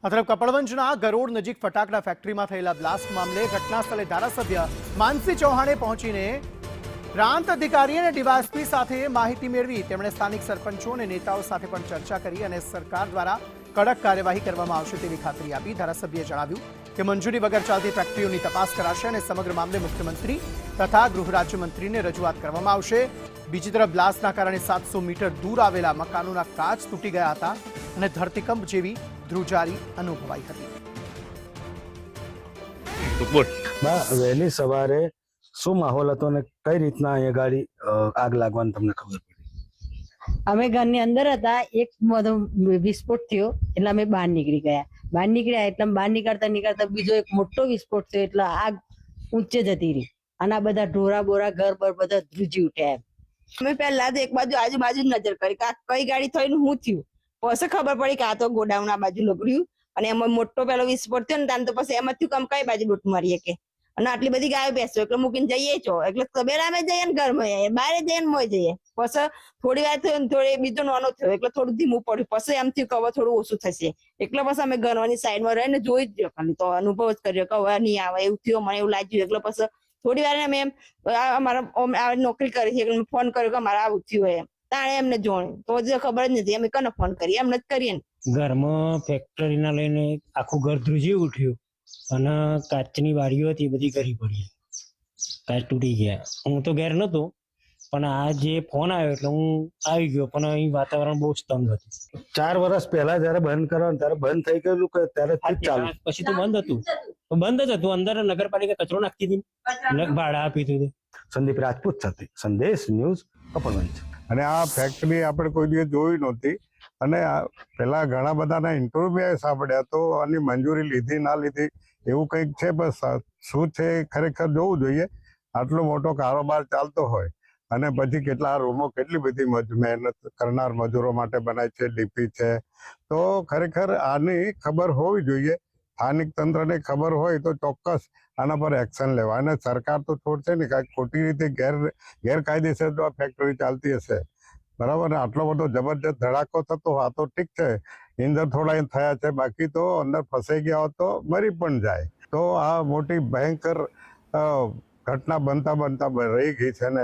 આ તરફ કપડવંજના ગરોડ નજીક ફટાકડા ફેક્ટરીમાં થયેલા બ્લાસ્ટ મામલે ઘટના સ્થળે ધારાસભ્ય માનસી ચૌહાણે પહોંચીને પ્રાંત અધિકારી અને ડીવાયએસપી સાથે માહિતી મેળવી. તેમણે સ્થાનિક સરપંચો અને નેતાઓ સાથે પણ ચર્ચા કરી અને સરકાર દ્વારા કડક કાર્યવાહી કરવામાં આવશે તેવી ખાતરી આપી. ધારાસભ્યએ જણાવ્યું કે મંજૂરી વગર ચાલતી ફેક્ટરીઓની તપાસ કરાશે અને સમગ્ર મામલે મુખ્યમંત્રી તથા ગૃહ રાજ્યમંત્રીને રજૂઆત કરવામાં આવશે. બીજી તરફ બ્લાસ્ટના કારણે 700 મીટર દૂર આવેલા મકાનોના કાચ તૂટી ગયા હતા અને ધરતીકંપ જેવી ધ્રુજારી અનુભવાઈ હતી. વહેલી સવારે શું માહોલ હતો અને કઈ રીતના અહીંયા ગાડી આગ લાગવાની તમને ખબર પડી? અમે ઘરની અંદર હતા, એક બધો વિસ્ફોટ થયો એટલે અમે બહાર નીકળી ગયા. બહાર નીકળ્યા એટલે બહાર નીકળતા બીજો એક મોટો વિસ્ફોટ થયો એટલે આગ ઊંચે જતી રહી અને આ બધા ઢોરા બોરા ઘર બર બધા ધ્રુજી ઉઠ્યા. અમે પહેલા તો એક બાજુ આજુબાજુ નજર કરી કે કઈ ગાડી થઈને શું થયું. પછી ખબર પડી કે આ તો ગોડાઉન આ બાજુ લગડ્યું અને એમાં મોટો પેલો વિસ્ફોટ થયો ને તો પછી એમાં થયું કઈ બાજુ લૂંટ મારીએ કે અને આટલી બધી ગાયો બેસો એટલે મૂકીને જઈએ છો એટલે તબેલામાં જઈએ ને ઘરમાં જઈએ બહાર જઈએ ને મોય જઈએ. પછી થોડી વાર થયો ને થોડી બીજો નાનો થયો એટલે થોડું ધીમું પડ્યું. પછી એમ થયું કે હવે થોડું ઓછું થશે એટલે પછી અમે ઘરની સાઈડમાં રહીને જોઈ જ ખાલી તો અનુભવ જ કર્યો કે હવે નહીં આવે એવું થયું મને એવું લાગ્યું. એટલે પછી થોડી વાર અમે અમારા નોકરી કરી છે એટલે ફોન કર્યો કે અમારે આવું થયું એમ તાણે એમને જોયું તો જે ખબર જ નથી અમે કને ફોન કરીએ એમને જ કરીએ ને. ઘરમાં ફેક્ટરીના લઈને આખું ઘર ધ્રુજી ઉઠ્યું અને કાચની બારીઓ હતી બધી કરી પડી, કાચ તૂટી ગયા. હું તો ઘેર નતો પણ આ જે ફોન આવ્યો એટલે હું આવી ગયો પણ અહીં વાતાવરણ બહુ સ્તંગ હતું. 4 વર્ષ પહેલા જયારે બંધ કરવાનું ત્યારે બંધ થઈ ગયેલું કે ત્યારે ચાલુ? પછી તો બંધ હતું, બંધ જ હતું. અંદર નગરપાલિકા કચરો નાખતી હતી, ભાડા આપી હતું. સંદીપ રાજપૂત સાથે સંદેશ ન્યૂઝ, કપડવંજ. અને આ ફેક્ટરી આપણે કોઈ દિવસ જોઈ નહોતી અને પેલા ઘણા બધાના ઇન્ટરવ્યુ સાંભળ્યા તો આની મંજૂરી લીધી ના લીધી એવું કંઈક છે. બસ શું છે ખરેખર જોવું જોઈએ. આટલો મોટો કારોબાર ચાલતો હોય અને પછી કેટલા રૂમો કેટલી બધી મહેનત કરનાર મજૂરો માટે બનાય છે, ડીપી છે, તો ખરેખર આની ખબર હોવી જોઈએ. સ્થાનિક તંત્રને ખબર હોય તો ચોક્કસ આના પર એક્શન લેવા. અને સરકાર તો છોડશે ને કાંઈક ખોટી રીતે ગેરકાયદેસર જો આ ફેક્ટરી ચાલતી હશે બરાબર ને આટલો બધો જબરજસ્ત ધડાકો થતો આ તો ઠીક છે, ઇંધણ થોડા થયા છે, બાકી તો અંદર ફસાઈ ગયા હોત તો મરી પણ જાય. તો આ મોટી ભયંકર ઘટના બનતા રહી ગઈ છે ને